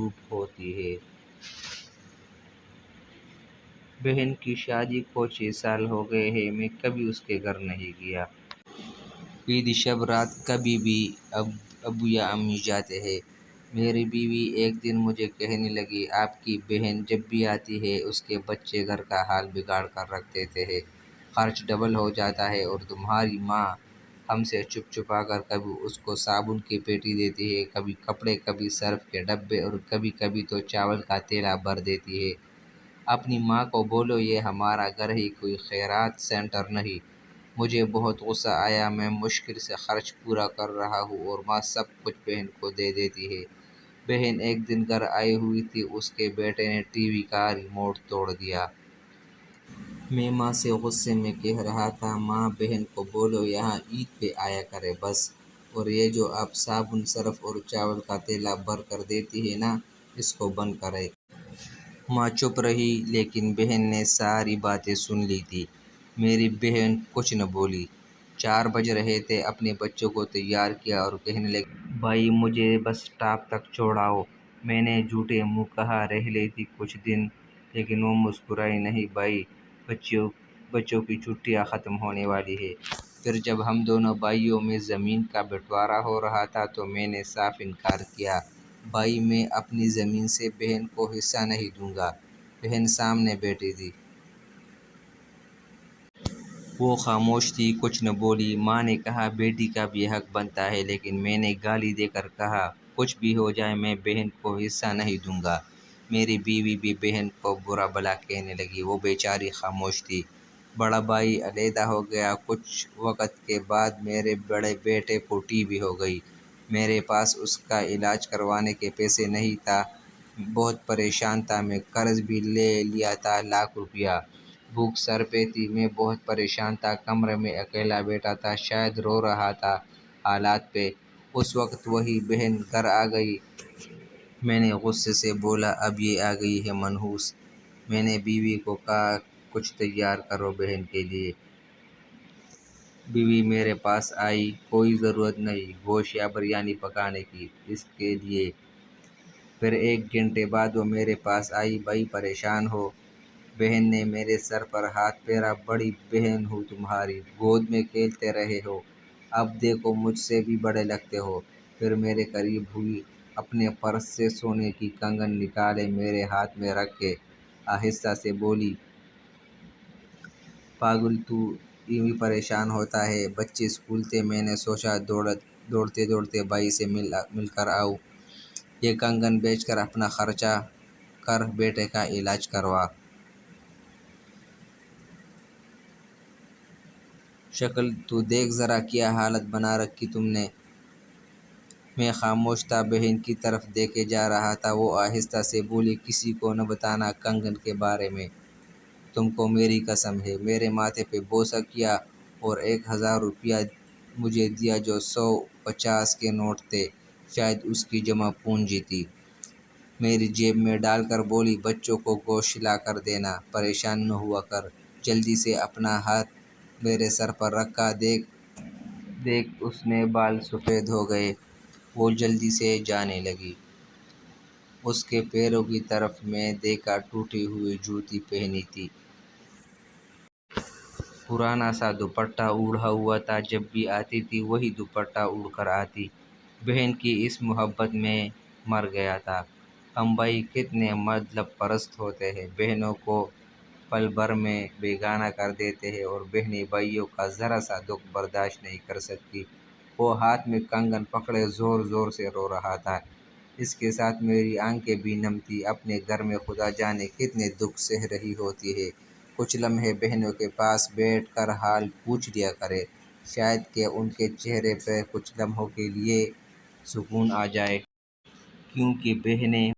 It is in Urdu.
مصروف ہوتی ہے۔ بہن کی شادی کو 6 سال ہو گئے ہیں، میں کبھی اس کے گھر نہیں گیا۔ عید شب رات کبھی بھی ابو یا امی جاتے ہیں۔ میری بیوی ایک دن مجھے کہنے لگی، آپ کی بہن جب بھی آتی ہے اس کے بچے گھر کا حال بگاڑ کر رکھ دیتے ہیں، خرچ ڈبل ہو جاتا ہے، اور تمہاری ماں ہم سے چھپا کر کبھی اس کو صابن کی پیٹی دیتی ہے، کبھی کپڑے، کبھی سرف کے ڈبے، اور کبھی تو چاول کا تیلا بھر دیتی ہے۔ اپنی ماں کو بولو یہ ہمارا گھر ہی کوئی خیرات سینٹر نہیں۔ مجھے بہت غصہ آیا، میں مشکل سے خرچ پورا کر رہا ہوں اور ماں سب کچھ بہن کو دے دیتی ہے۔ بہن ایک دن گھر آئی ہوئی تھی، اس کے بیٹے نے ٹی وی کا ریموٹ توڑ دیا۔ میں ماں سے غصے میں کہہ رہا تھا، ماں بہن کو بولو یہاں عید پہ آیا کرے بس، اور یہ جو آپ صابن، سرف اور چاول کا تیلا بھر کر دیتی ہے نا، اس کو بند کرے۔ ماں چپ رہی، لیکن بہن نے ساری باتیں سن لی تھی۔ میری بہن کچھ نہ بولی۔ 4 بج رہے تھے، اپنے بچوں کو تیار کیا اور کہنے لگی، بھائی مجھے بس اسٹاپ تک چھوڑاؤ۔ میں نے جھوٹے منہ کہا، رہ لیتی کچھ دن، لیکن وہ مسکرائی نہیں، بھائی بچوں کی چھٹیاں ختم ہونے والی ہے۔ پھر جب ہم دونوں بھائیوں میں زمین کا بنٹوارا ہو رہا تھا تو میں نے صاف انکار کیا، بھائی میں اپنی زمین سے بہن کو حصہ نہیں دوں گا۔ بہن سامنے بیٹھی تھی، وہ خاموش تھی، کچھ نہ بولی۔ ماں نے کہا، بیٹی کا بھی حق بنتا ہے، لیکن میں نے گالی دے کر کہا، کچھ بھی ہو جائے میں بہن کو حصہ نہیں دوں گا۔ میری بیوی بھی بہن کو برا بھلا کہنے لگی، وہ بیچاری خاموش تھی۔ بڑا بھائی علیحدہ ہو گیا۔ کچھ وقت کے بعد میرے بڑے بیٹے کو ٹی بی ہو گئی۔ میرے پاس اس کا علاج کروانے کے پیسے نہیں تھا، بہت پریشان تھا، میں قرض بھی لے لیا تھا لاکھ روپیہ۔ بھوک سر پہ تھی، میں بہت پریشان تھا، کمرے میں اکیلا بیٹھا تھا، شاید رو رہا تھا حالات پہ۔ اس وقت وہی بہن گھر آ گئی۔ میں نے غصے سے بولا، اب یہ آ گئی ہے منحوس۔ میں نے بیوی کو کہا، کچھ تیار کرو بہن کے لیے۔ بیوی میرے پاس آئی، کوئی ضرورت نہیں گوشت یا بریانی پکانے کی اس کے لیے۔ پھر 1 گھنٹے بعد وہ میرے پاس آئی، بھائی پریشان ہو؟ بہن نے میرے سر پر ہاتھ پھیرا، بڑی بہن ہوں تمہاری، گود میں کھیلتے رہے ہو، اب دیکھو مجھ سے بھی بڑے لگتے ہو۔ پھر میرے قریب ہوئی، اپنے پرس سے سونے کی کنگن نکالے میرے ہاتھ میں رکھ کے آہستہ سے بولی، پاگل تو یوں ہی پریشان ہوتا ہے، بچے اسکول تھے، میں نے سوچا دوڑتے بھائی سے مل کر آؤں، یہ کنگن بیچ کر اپنا خرچہ کر، بیٹے کا علاج کروا۔ شکل تو دیکھ ذرا، کیا حالت بنا رکھی تم نے۔ میں خاموش تھا، بہن کی طرف دیکھے جا رہا تھا۔ وہ آہستہ سے بولی، کسی کو نہ بتانا کنگن کے بارے میں، تم کو میری قسم ہے۔ میرے ماتھے پہ بوسہ کیا اور 1000 روپیہ مجھے دیا، جو 150 کے نوٹ تھے، شاید اس کی جمع پونجی تھی۔ میری جیب میں ڈال کر بولی، بچوں کو گوشت لا کر دینا، پریشان نہ ہوا کر۔ جلدی سے اپنا ہاتھ میرے سر پر رکھا، دیکھ اس نے بال سفید ہو گئے۔ وہ جلدی سے جانے لگی۔ اس کے پیروں کی طرف میں دیکھا، ٹوٹی ہوئی جوتی پہنی تھی، پرانا سا دوپٹہ اوڑھا ہوا تھا، جب بھی آتی تھی وہی دوپٹہ اوڑھ کر آتی۔ بہن کی اس محبت میں مر گیا تھا۔ ہم بھائی کتنے مطلب پرست ہوتے ہیں، بہنوں کو پل بھر میں بیگانہ کر دیتے ہیں، اور بہنیں بھائیوں کا ذرا سا دکھ برداشت نہیں کر سکتی۔ وہ ہاتھ میں کنگن پکڑے زور سے رو رہا تھا۔ اس کے ساتھ میری آنکھیں بھی نم تھیں۔ اپنے گھر میں خدا جانے کتنے دکھ سہ رہی ہوتی ہے، کچھ لمحے بہنوں کے پاس بیٹھ کر حال پوچھ لیا کرے، شاید کہ ان کے چہرے پہ کچھ لمحوں کے لیے سکون آ جائے، کیونکہ بہنیں